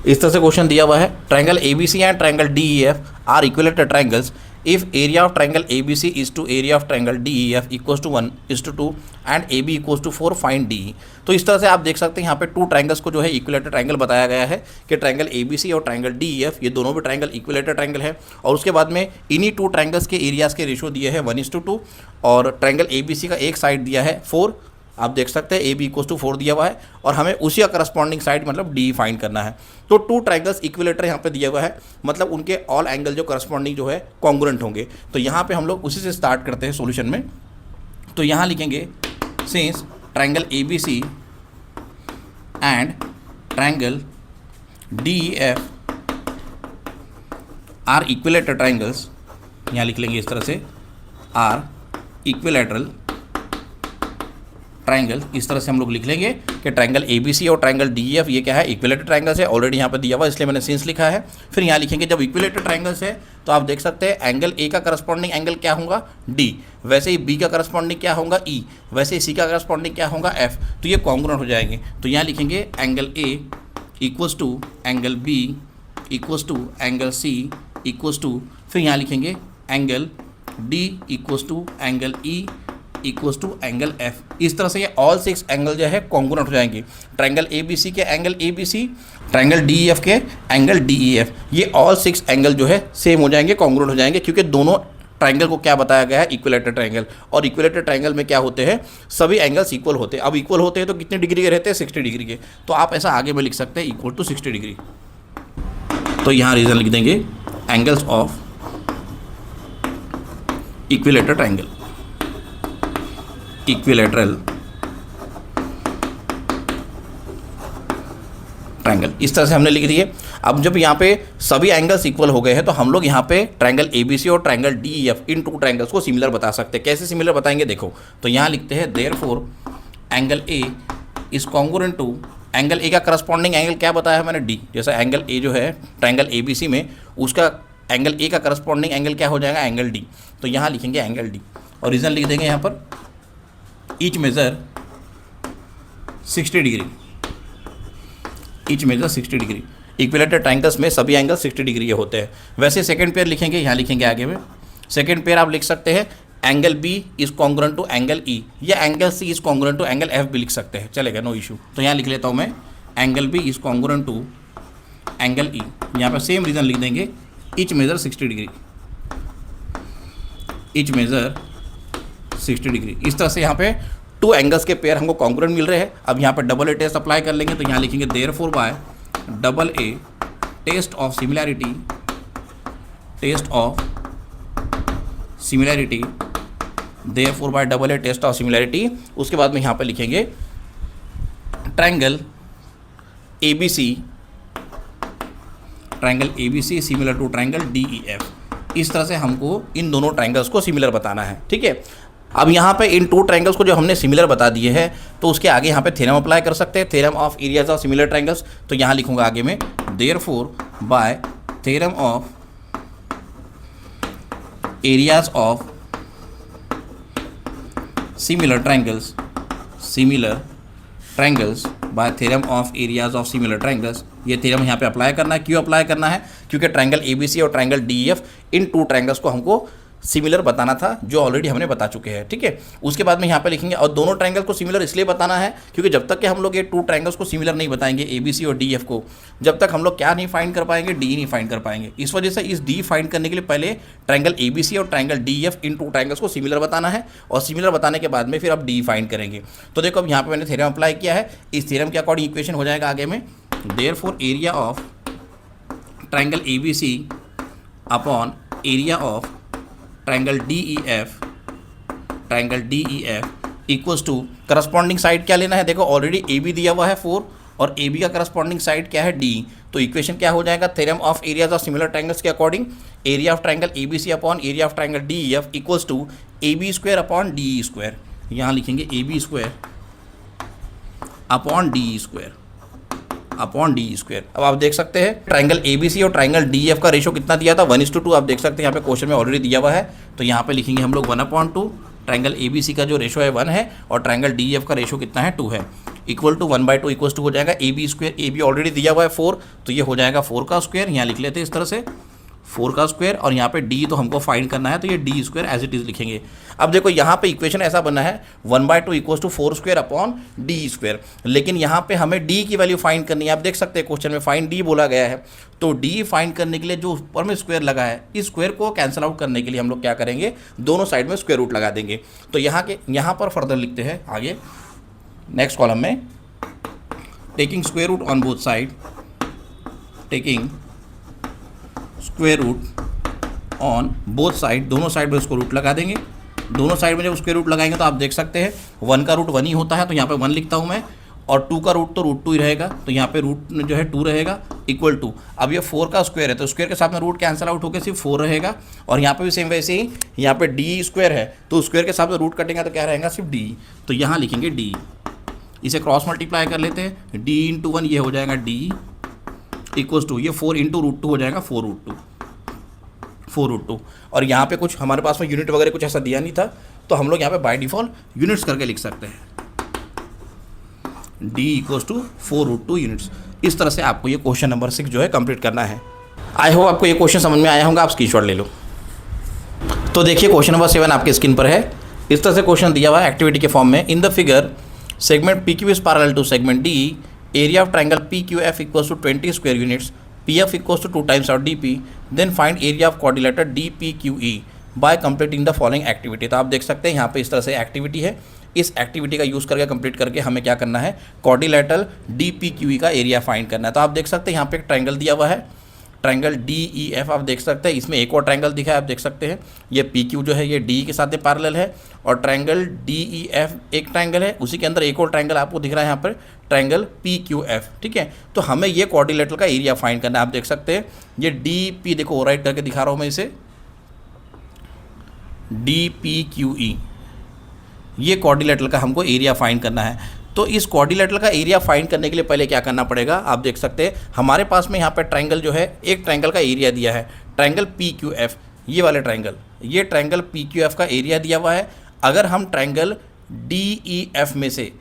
इस तरह से क्वेश्चन दिया हुआ है, triangle ABC and triangle DEF are equilateral triangles if area of triangle ABC is to area of triangle DEF equals to 1:2 and AB equals to 4 find DE। तो इस तरह से आप देख सकते हैं यहाँ पे 2 ट्रायंगल्स को जो है इक्विलेटरल ट्रायंगल बताया गया है कि ट्रायंगल ABC और ट्रायंगल DEF ये दोनों भी ट्रायंगल इक्विलेटरल ट्रायंगल है। और उसके बाद में इन्हीं 2 ट्रायंगल्स के एरियाज़ के रेशो दिए हैं 1:2 और ट्रायंगल ABC का एक साइड दिया है 4। आप देख सकते हैं AB = 4 दिया हुआ है और हमें उसी का करस्पॉन्डिंग साइड मतलब D फाइंड करना है। तो 2 ट्रायंगल्स इक्विलेटरल यहाँ पे दिया हुआ है, मतलब उनके ऑल एंगल जो करस्पॉन्डिंग जो है कॉन्ग्रुएंट होंगे। तो यहाँ पे हम लोग उसी से स्टार्ट करते हैं सॉल्यूशन में। तो यहाँ लिखेंगे since triangle ABC and triangle DEF are equilateral triangles, यहाँ लिख लेंगे इस तरह से आर इक्विलेटरल ट्रायंगल। इस तरह से हम लोग लिख लेंगे कि ट्रायंगल ABC और ट्रायंगल DEF ये क्या है इक्विलेटरल ट्रायंगल्स है। ऑलरेडी यहाँ पे दिया हुआ इसलिए मैंने सिंस लिखा है। फिर यहाँ लिखेंगे जब इक्विलेटरल ट्रायंगल्स है तो आप देख सकते हैं एंगल A का करस्पॉन्डिंग एंगल क्या होगा D, वैसे ही B का करस्पॉन्डिंग क्या होगा E, वैसे ही C का करस्पॉन्डिंग क्या होगा F। तो ये कॉन्ग्रुएंट हो जाएंगे। तो यहाँ लिखेंगे angle A equals to angle B equals to angle C equals to, फिर यहाँ लिखेंगे angle D equals to angle E equals to angle F। इस तरह से ये ऑल 6 एंगल जो है कॉन्ग्रुएंट हो जाएंगे। ट्रायंगल ABC के एंगल ABC, ट्रायंगल DEF के एंगल DEF, ये ऑल 6 एंगल जो है सेम हो जाएंगे, कॉन्ग्रुएंट हो जाएंगे, क्योंकि दोनों ट्रायंगल को क्या बताया गया है इक्विलेटरल ट्रायंगल। और इक्विलेटरल ट्रायंगल में क्या होते हैं सभी एंगल्स इक्वल होते हैं। अब इक्वल होते हैं तो कितने डिग्री के रहते हैं 60 डिग्री के। तो आप ऐसा आगे में लिख सकते हैं इक्वल टू 60 डिग्री। तो यहाँ रीजन लिख देंगे angles of equilateral triangle, equilateral triangle. इस तरह से हमने लिख दिए। अब जब यहाँ पे सभी एंगल्स इक्वल हो गए हैं तो हम लोग यहाँ पे ट्रायंगल ABC और ट्रायंगल DEF इन 2 ट्रायंगल्स को सिमिलर बता सकते हैं। कैसे सिमिलर बताएंगे देखो, तो यहाँ लिखते हैं therefore angle A is congruent to angle A का करस्पॉन्डिंग एंगल क्या बताया है मैंने D। जैसा एंगल A जो है ट्रायंगल ABC में उसका एंगल A का करस्पॉन्डिंग एंगल क्या हो जाएगा एंगल D। तो यहाँ लिखेंगे एंगल D और रीजन लिख देंगे यहाँ पर each measure 60 degree, each measure 60 degree. Equilateral triangles में सभी एंगल 60 डिग्री के होते हैं। वैसे सेकंड पेयर लिखेंगे, यहाँ लिखेंगे आगे में सेकंड पेयर आप लिख सकते हैं angle B is congruent to angle E या angle C is congruent to angle F भी लिख सकते हैं, चलेगा, नो इशू। तो यहाँ लिख लेता हूँ मैं angle B is congruent to angle E। यहाँ पर सेम रीजन लिख देंगे each measure 60 degree, each measure 60 degree. इस तरह से यहाँ पे 2 एंगल्स के पेयर हमको कॉन्ग्रुएंट मिल रहे हैं। अब यहाँ पे डबल A टेस्ट अप्लाई कर लेंगे। तो यहाँ लिखेंगे therefore by double A test of similarity, test of similarity, therefore by double A test of similarity. उसके बाद में यहाँ पे लिखेंगे triangle ABC, triangle ABC similar to triangle DEF। इस तरह से हमको इन दोनों ट्रायंगल्स को सिमिलर बताना है, ठीक है। अब यहाँ पे इन 2 ट्रायंगल्स को जो हमने सिमिलर बता दिए हैं तो उसके आगे यहाँ पे थ्योरम अप्लाई कर सकते हैं, theorem of areas of similar triangles. तो यहाँ लिखूंगा आगे में therefore by theorem of areas of similar triangles, similar triangles by theorem of areas of similar triangles. ये थ्योरम यहाँ पे अप्लाई करना है। क्यों अप्लाई करना है? क्योंकि ट्रायंगल ABC और ट्रायंगल DEF इन 2 ट्रायंगल्स को हमको सिमिलर बताना था, जो ऑलरेडी हमने बता चुके हैं, ठीक है। उसके बाद में यहाँ पे लिखेंगे, और दोनों ट्रायंगल को सिमिलर इसलिए बताना है क्योंकि जब तक कि हम लोग ये 2 ट्रायंगल्स को सिमिलर नहीं बताएंगे, ए बी सी और डी एफ को, जब तक हम लोग क्या नहीं फाइंड कर पाएंगे, डी नहीं फाइंड कर पाएंगे। इस वजह से इस डी फाइंड करने के लिए पहले ट्रायंगल ए बी सी और ट्रायंगल डी एफ इन 2 ट्रायंगल्स को सिमिलर बताना है, और सिमिलर बताने के बाद में फिर आप डी फाइंड करेंगे। तो देखो अब यहाँ पे मैंने थ्योरम अप्लाई किया है, इस थ्योरम के अकॉर्डिंग इक्वेशन हो जाएगा आगे में, therefore area of triangle A B C upon area of triangle D E F equals to corresponding side क्या लेना है, देखो ऑलरेडी ए बी दिया हुआ है 4 और ए बी का करस्पॉन्डिंग साइड क्या है डी। तो इक्वेशन क्या हो जाएगा, theorem of areas of similar triangles के according area of triangle A B C upon area of triangle D E F equals to A B square upon D E square. यहाँ लिखेंगे A B square upon D E square upon D square. अब आप देख सकते हैं triangle ABC और triangle DF का ratio कितना दिया था, 1:2। आप देख सकते हैं यहाँ पे क्वेश्चन में ऑलरेडी दिया हुआ है, तो यहाँ पे लिखेंगे हम लोग 1/2। ट्रायंगल एबीसी का जो रेशो है 1 है और ट्रायंगल डीएफ का रेशो कितना है 2 है, इक्वल टू 1/2 इक्वल टू हो जाएगा A B square. A B already दिया हुआ है 4, तो ये हो जाएगा 4 का स्क्वायर, यहाँ लिख लेते हैं इस तरह से 4 का स्क्वायर, और यहाँ पे डी तो हमको फाइंड करना है, तो ये D square as it is लिखेंगे। अब देखो यहाँ पे इक्वेशन ऐसा बना है 1/2 equals to 4 square upon D square, लेकिन यहाँ पे हमें डी की वैल्यू फाइंड करनी है। आप देख सकते हैं क्वेश्चन में फाइंड डी बोला गया है, तो डी फाइंड करने के लिए जो ऊपर में स्क्वायर लगा है, इस स्क्वायर को कैंसिल आउट करने के लिए हम लोग क्या करेंगे, दोनों साइड में स्क्वायर रूट लगा देंगे। तो यहाँ पर फर्दर लिखते हैं आगे नेक्स्ट कॉलम में, taking square root on both side, taking square root on both side, दोनों साइड में उसको रूट लगा देंगे। दोनों साइड में जब स्क्वायर रूट लगाएंगे तो आप देख सकते हैं 1 का रूट 1 ही होता है, तो यहाँ पे 1 लिखता हूँ मैं, और 2 का रूट तो रूट 2 ही रहेगा, तो यहाँ पे रूट जो है 2 रहेगा इक्वल टू, अब ये 4 का स्क्वायर है तो स्क्वायर के साथ में रूट कैंसिल आउट होकर सिर्फ 4 रहेगा, और यहाँ पे भी सेम वैसे ही यहाँ पे डी स्क्वायर है तो स्क्वायर के साथ में रूट कटेगा तो क्या रहेगा सिर्फ डी, तो यहाँ लिखेंगे डी। इसे क्रॉस मल्टीप्लाई कर लेते हैं, डी इंटू 1 ये हो जाएगा डी इक्वल्स टू, ये 4 इंटू रूट 2 हो जाएगा 4 रूट 2, और यहाँ पे कुछ हमारे पास में यूनिट वगैरह कुछ ऐसा दिया नहीं था, तो हम लोग यहाँ पे बाय डिफॉल्ट यूनिट्स करके लिख सकते हैं, d equals to 4 root 2 units. इस तरह से आपको ये क्वेश्चन नंबर 6 जो है कंप्लीट करना है। आई होप आपको ये क्वेश्चन समझ में आया होगा, आप स्क्रीनशॉट ले लो। तो देखिए क्वेश्चन नंबर 7 आपके स्क्रीन पर है, इस तरह से क्वेश्चन दिया हुआ है एक्टिविटी के फॉर्म में। In the figure segment P Q is parallel to segment D, area of triangle P Q F equals to 20 square units, P F equals to 2 times of D P, then find area of quadrilateral D P Q E by completing the following activity. तो आप देख सकते हैं यहाँ पे इस तरह से एक्टिविटी है, इस एक्टिविटी का यूज़ करके कंप्लीट करके हमें क्या करना है, क्वाड्रिलेटरल डी पी क्यू ई का एरिया फाइंड करना है। तो आप देख सकते हैं यहाँ पे एक ट्रायंगल दिया हुआ है, ट्रायंगल डी ई एफ, आप देख सकते हैं इसमें एक और ट्रायंगल दिखा है, आप देख सकते हैं ये पी क्यू जो है ये डी के साथ में पैरेलल है, और ट्रायंगल डी ई एफ एक ट्रायंगल है, उसी के अंदर एक और ट्रायंगल आपको दिख रहा है यहाँ पर ट्रायंगल पी क्यू एफ, ठीक है। तो हमें ये क्वाड्रिलेटरल का एरिया फाइंड करना है। आप देख सकते हैं ये डी पी, देखो राइट करके दिखा रहा हूँ मैं इसे, डी पी क्यू ई, ये क्वाड्रिलेटरल का हमको एरिया फाइंड करना है। तो इस क्वाड्रिलेटरल का एरिया फाइंड करने के लिए पहले क्या करना पड़ेगा, आप देख सकते हैं हमारे पास में यहाँ पे ट्रायंगल जो है, एक ट्रायंगल का एरिया दिया है, ट्रायंगल पी क्यू एफ, ये वाले ट्रायंगल, ये ट्रायंगल पी क्यू एफ का एरिया दिया हुआ है। अगर हम ट्रायंगल डी ई एफ में से,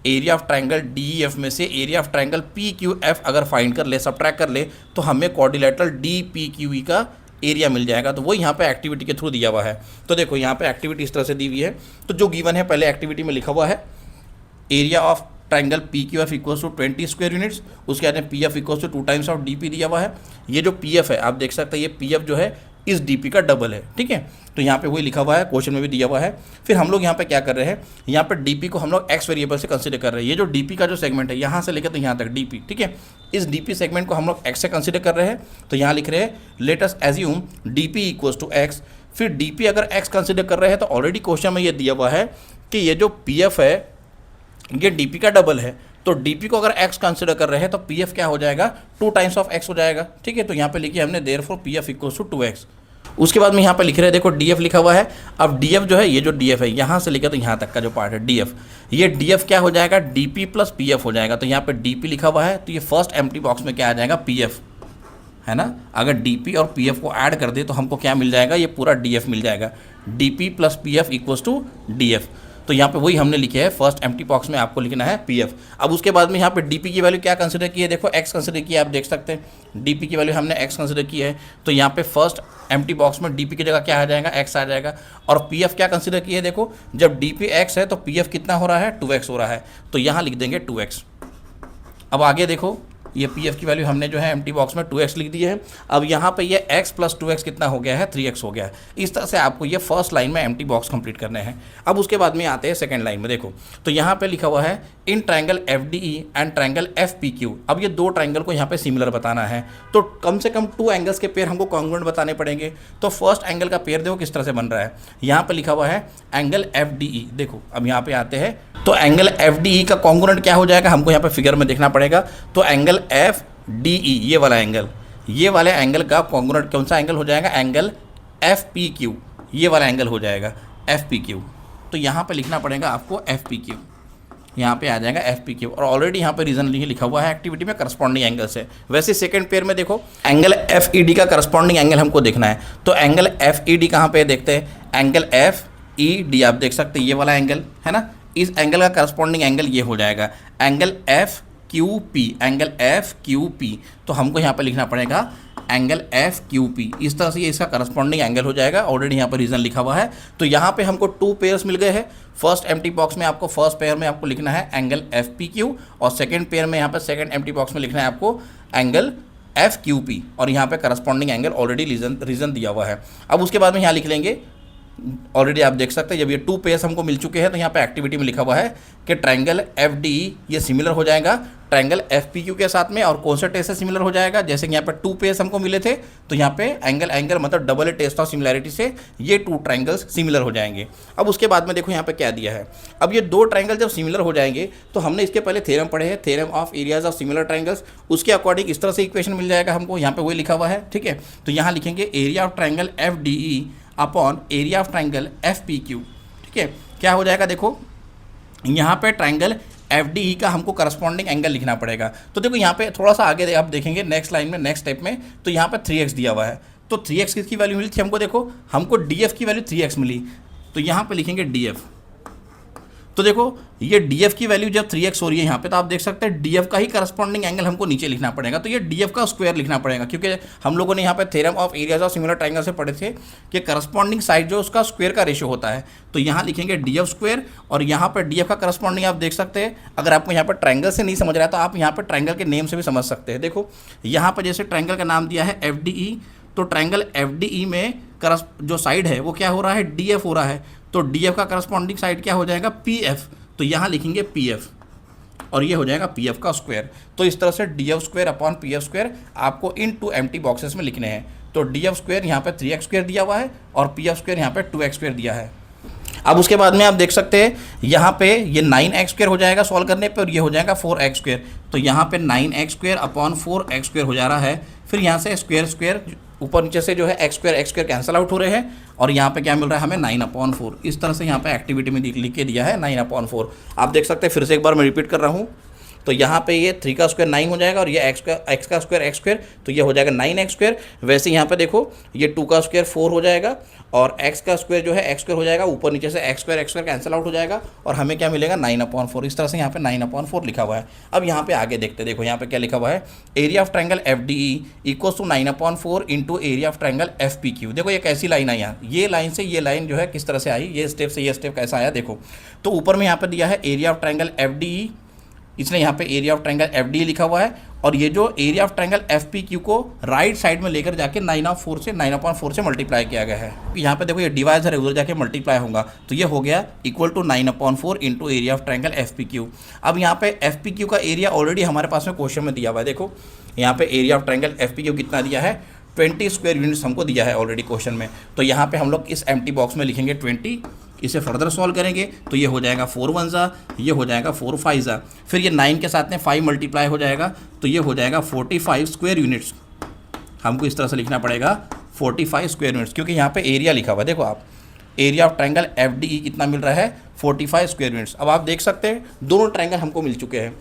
area of triangle D E F में से area of triangle P Q F अगर फाइंड कर ले, सब्ट्रैक्ट कर ले, तो हमें क्वाड्रिलेटरल डी पी क्यू ई का एरिया मिल जाएगा। तो वो यहाँ पे एक्टिविटी के थ्रू दिया हुआ है। तो देखो यहाँ पे एक्टिविटी इस तरह से दी हुई है, तो जो गिवन है पहले एक्टिविटी में लिखा हुआ है area of triangle P Q F equals to 20 square units, उसके बाद में P F equals to 2 times of D P दिया हुआ है। ये जो पी एफ है आप देख सकते हैं, ये पी एफ जो है इस डी पी का डबल है, ठीक है। तो यहाँ पे वही लिखा हुआ है, क्वेश्चन में भी दिया हुआ है। फिर हम लोग यहाँ पे क्या कर रहे हैं, यहाँ पे डी पी को हम लोग एक्स वेरिएबल से कंसिडर कर रहे हैं। ये जो डी पी का जो सेगमेंट है यहाँ से लेकर तो यहाँ तक डी पी, ठीक है, इस डी पी सेगमेंट को हम लोग एक्स से कंसिडर कर रहे हैं। तो यहाँ लिख रहे हैं let us assume D P equals to x. फिर डी पी अगर एक्स कंसिडर कर रहे हैं तो ऑलरेडी क्वेश्चन में ये दिया हुआ है कि ये जो पी एफ है ये डी पी का डबल है, तो डीपी को अगर x कंसिडर कर रहे हैं तो पी एफ क्या हो जाएगा, 2 टाइम्स ऑफ x हो जाएगा, ठीक है। तो यहाँ पे लिखिए हमने therefore P F equals to 2x। उसके बाद में यहाँ पे लिख रहे हैं, देखो डी एफ लिखा हुआ है। अब डी एफ जो है, ये जो डी एफ है यहाँ से लेकर तो यहाँ तक का जो पार्ट है डी एफ, ये डी एफ क्या हो जाएगा, D P plus P F हो जाएगा। तो यहाँ पे डी पी लिखा हुआ है, तो ये फर्स्ट एम्प्टी बॉक्स में क्या आ जाएगा, पी एफ है ना। अगर डी पी और पी एफ को ऐड कर दे तो हमको क्या मिल जाएगा, ये पूरा डी एफ मिल जाएगा, D P plus P F equals to D F. तो यहाँ पे वही हमने लिखे है, फर्स्ट एम्प्टी बॉक्स में आपको लिखना है पीएफ। अब उसके बाद में यहाँ पे डीपी की वैल्यू क्या कंसिडर की है, देखो एक्स कंसिडर की है, आप देख सकते हैं डीपी की वैल्यू हमने एक्स कंसिडर की है। तो यहाँ पे फर्स्ट एम्प्टी बॉक्स में डीपी की जगह क्या आ जाएगा, एक्स आ जाएगा। और पीएफ क्या कंसिडर की है, देखो जब डीपी एक्स है तो पीएफ कितना हो रहा है, 2x हो रहा है, तो यहाँ लिख देंगे 2x। अब आगे देखो ये पीएफ की वैल्यू हमने जो है एम्प्टी बॉक्स में 2x लिख दी है। अब यहाँ पे ये x प्लस 2x कितना हो गया है, 3x हो गया है। इस तरह से आपको ये फर्स्ट लाइन में एम्प्टी बॉक्स कंप्लीट करने हैं। अब उसके बाद में आते हैं सेकंड लाइन में, देखो तो यहाँ पे लिखा हुआ है in triangle FDE and triangle FPQ। अब ये दो ट्रायंगल को यहाँ पे सिमिलर बताना है, तो कम से कम 2 एंगल्स के पेयर हमको कॉन्ग्रुएंट बताने पड़ेंगे। तो फर्स्ट एंगल का पेयर देखो किस तरह से बन रहा है, यहाँ पे लिखा हुआ है एंगल FDE। देखो अब यहाँ पे आते हैं तो एंगल FDE का कॉन्ग्रुएंट क्या हो जाएगा, हमको यहाँ पे फिगर में देखना पड़ेगा। तो एंगल FDE ये वाला एंगल, ये वाले एंगल का कॉन्ग्रुएंट कौन सा एंगल हो जाएगा, एंगल FPQ, ये वाला एंगल हो जाएगा FPQ। तो यहाँ पे लिखना पड़ेगा आपको FPQ, यहाँ पे आ जाएगा FPQ। और ऑलरेडी यहाँ पे रीजन लिखा हुआ है एक्टिविटी में करस्पॉन्डिंग एंगल से। वैसे सेकंड पेयर में देखो एंगल FED का करस्पॉन्डिंग एंगल हमको देखना है, तो एंगल FED कहाँ पे देखते हैं, एंगल FED आप देख सकते हैं ये वाला एंगल है ना, इस एंगल का करस्पॉन्डिंग एंगल ये हो जाएगा एंगल FQP, एंगल FQP। तो हमको यहाँ पे लिखना पड़ेगा एंगल FQP, इस तरह से ये इसका करस्पॉन्डिंग एंगल हो जाएगा। ऑलरेडी यहाँ पर रीजन लिखा हुआ है। तो यहाँ पे हमको 2 पेयर्स मिल गए हैं। फर्स्ट एम्प्टी बॉक्स में आपको फर्स्ट पेयर में आपको लिखना है एंगल FPQ, और सेकंड पेयर में यहाँ पे सेकंड एम्प्टी बॉक्स में लिखना है आपको एंगल FQP, और यहाँ पे करस्पॉन्डिंग एंगल ऑलरेडी रीजन दिया हुआ है। अब उसके बाद में यहाँ लिख लेंगे, ऑलरेडी आप देख सकते हैं जब ये 2 पेयर्स हमको मिल चुके हैं तो यहाँ पे एक्टिविटी में लिखा हुआ है कि ट्रायंगल FDE ये सिमिलर हो जाएगा ट्रायंगल FPQ के साथ में। और कौन सा टेस्ट से सिमिलर हो जाएगा, जैसे कि यहाँ पे 2 पेयर्स हमको मिले थे तो यहाँ पे एंगल मतलब डबल टेस्ट ऑफ सिमिलैरिटी से ये 2 ट्रायंगल्स सिमिलर हो जाएंगे। अब उसके बाद में देखो यहाँ पे क्या दिया है, अब ये 2 ट्रायंगल जब सिमिलर हो जाएंगे तो हमने इसके पहले थ्योरम पढ़े हैं, theorem of areas of similar triangles, उसके अकॉर्डिंग इस तरह से इक्वेशन मिल जाएगा हमको। यहाँ पे वही लिखा हुआ है, ठीक है। तो यहाँ लिखेंगे area of triangle FDE upon area of triangle FPQ, ठीक है। क्या हो जाएगा, देखो यहाँ पे ट्रायंगल FDE का हमको करस्पॉन्डिंग एंगल लिखना पड़ेगा। तो देखो यहाँ पे थोड़ा सा आगे आप देखेंगे नेक्स्ट लाइन में, नेक्स्ट स्टेप में, तो यहाँ पे 3x दिया हुआ है। तो 3x किसकी वैल्यू मिली थी हमको, देखो हमको DF की वैल्यू 3x मिली, तो यहाँ पे लिखेंगे DF। तो देखो ये DF की वैल्यू जब 3x हो रही है यहाँ पे, तो आप देख सकते हैं DF का ही करस्पॉन्डिंग एंगल हमको नीचे लिखना पड़ेगा। तो ये DF का स्क्वायर लिखना पड़ेगा, क्योंकि हम लोगों ने यहाँ पे theorem of areas of similar triangle से पढ़े थे कि करस्पॉन्डिंग साइड जो उसका स्क्वायर का रेशियो होता है। तो यहाँ लिखेंगे DF स्क्वायर, और यहाँ पर DF का करस्पॉन्डिंग आप देख सकते हैं। अगर आपको यहाँ पर ट्रायंगल से नहीं समझ रहा है तो आप यहाँ पर ट्रायंगल के नेम से भी समझ सकते हैं। देखो यहाँ पर जैसे ट्रायंगल का नाम दिया है FDE, तो ट्रायंगल FDE में जो साइड है वो क्या हो रहा है, DF हो रहा है। तो DF का करस्पॉन्डिंग साइड क्या हो जाएगा, PF। तो यहाँ लिखेंगे PF, और ये हो जाएगा PF का स्क्वायर। तो इस तरह से DF square upon PF square आपको इन 2 एम्प्टी बॉक्सेस में लिखने हैं। तो DF स्क्वायर यहाँ पे 3x स्क्वायर दिया हुआ है, और PF स्क्वायर यहाँ पे 2x स्क्वायर दिया है। अब उसके बाद में आप देख सकते हैं यहाँ पे ये 9x स्क्वायर हो जाएगा सॉल्व करने पे, और ये हो जाएगा 4x स्क्वायर। तो यहाँ पे 9x square upon 4x square हो जा रहा है। फिर यहाँ से स्क्वायर ऊपर नीचे से जो है x स्क्वायर कैंसिल आउट हो रहे हैं, और यहाँ पे क्या मिल रहा है हमें 9/4। इस तरह से यहाँ पे एक्टिविटी में लिख के दिया है 9/4। आप देख सकते हैं, फिर से एक बार मैं रिपीट कर रहा हूँ। तो यहाँ पे ये 3 का स्क्वायर 9 हो जाएगा, और ये x का स्क्वायर तो ये हो जाएगा 9x स्क्वायर। वैसे यहाँ पे देखो ये 2 का स्क्वायर 4 हो जाएगा, और x का स्क्वायर जो है x स्क्वायर हो जाएगा, ऊपर नीचे से x स्क्वायर कैंसिल आउट हो जाएगा, और हमें क्या मिलेगा 9/4। इस तरह से यहाँ पे 9/4 लिखा हुआ है। अब यहाँ पे आगे देखते देखो यहाँ पे क्या लिखा हुआ है, area of triangle FDE equals to 9/4 into area of triangle FPQ। देखो ये कैसी लाइन आई, यहाँ ये लाइन से ये लाइन जो है किस तरह से आई, ये स्टेप से ये स्टेप कैसा आया देखो। तो ऊपर में यहाँ पे दिया है एरिया ऑफ ट्रायंगल FDE, इसने यहाँ पे एरिया ऑफ ट्रायंगल FDE लिखा हुआ है, और ये जो एरिया ऑफ ट्रायंगल FPQ को राइट साइड में लेकर जाके 9/4 से मल्टीप्लाई किया गया है। यहाँ पे देखो ये डिवाइजर है, उधर जाके मल्टीप्लाई होगा, तो ये हो गया equal to 9/4 into area of triangle FPQ। अब यहाँ पे FPQ का एरिया ऑलरेडी हमारे पास में क्वेश्चन में दिया हुआ है। देखो यहाँ पे एरिया ऑफ ट्रायंगल FPQ कितना दिया है, 20 स्क्वायर यूनिट्स हमको दिया है ऑलरेडी क्वेश्चन में। तो यहाँ पे हम लोग इस एम्प्टी बॉक्स में लिखेंगे 20, इसे फर्दर सॉल्व करेंगे तो ये हो जाएगा 4 1 जा, ये हो जाएगा 4 5 जा, फिर ये 9 के साथ में 5 मल्टीप्लाई हो जाएगा, तो ये हो जाएगा 45 स्क्वायर यूनिट्स। हमको इस तरह से लिखना पड़ेगा 45 स्क्वायर यूनिट्स, क्योंकि यहाँ पे एरिया लिखा हुआ है। देखो आप एरिया ऑफ ट्रायंगल FDE कितना मिल रहा है, 45 स्क्वायर यूनिट्स। अब आप देख सकते हैं दोनों ट्रायंगल हमको मिल चुके हैं।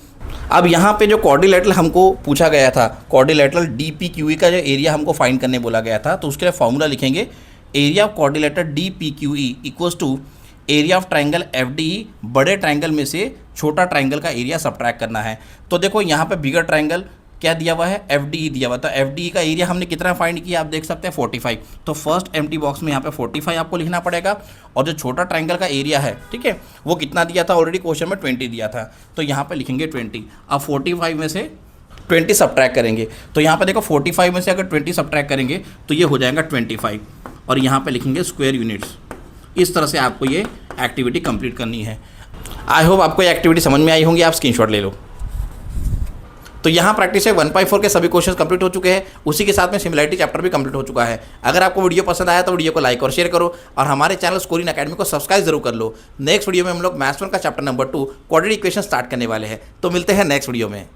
अब यहाँ पे जो क्वाड्रिलेटरल हमको पूछा गया था, क्वाड्रिलेटरल DPQE का जो एरिया हमको फाइंड करने बोला गया था, तो उसके लिए फॉर्मूला लिखेंगे area of quadrilateral DPQE equals to area of triangle F D बड़े ट्राइंगल में से छोटा ट्राइंगल का एरिया सब्ट्रैक्ट करना है। तो देखो यहाँ पे बिगर ट्राइंगल क्या दिया हुआ है, एफ डी दिया हुआ। तो एफ डी का एरिया हमने कितना फाइंड किया, आप देख सकते हैं 45। तो फर्स्ट एम्प्टी बॉक्स में यहाँ पे 45 आपको लिखना पड़ेगा। और जो छोटा ट्राइंगल का एरिया है, ठीक है, वो कितना दिया था, ऑलरेडी क्वेश्चन में 20 दिया था, तो यहाँ पे लिखेंगे 20। अब 45 में से 20 सब्ट्रैक्ट करेंगे, तो यहाँ पे देखो 45 में से अगर 20 सब्ट्रैक्ट करेंगे तो ये हो जाएगा 25, और यहाँ पे लिखेंगे स्क्वायर यूनिट्स। इस तरह से आपको ये एक्टिविटी कंप्लीट करनी है। आई होप आपको ये एक्टिविटी समझ में आई होंगी, आप स्क्रीनशॉट ले लो। तो यहाँ प्रैक्टिस है 1.4 के सभी क्वेश्चन कंप्लीट हो चुके हैं, उसी के साथ में सिमिलरिटी चैप्टर भी कंप्लीट हो चुका है। अगर आपको वीडियो पसंद आया तो वीडियो को लाइक और शेयर करो, और हमारे चैनल स्कोरिंग अकेडमी को सब्सक्राइब जरूर कर लो। नेक्स्ट वीडियो में हम लोग मैथ्स 1 का chapter number 2 quadratic equation start करने वाले हैं। तो मिलते हैं नेक्स्ट वीडियो में।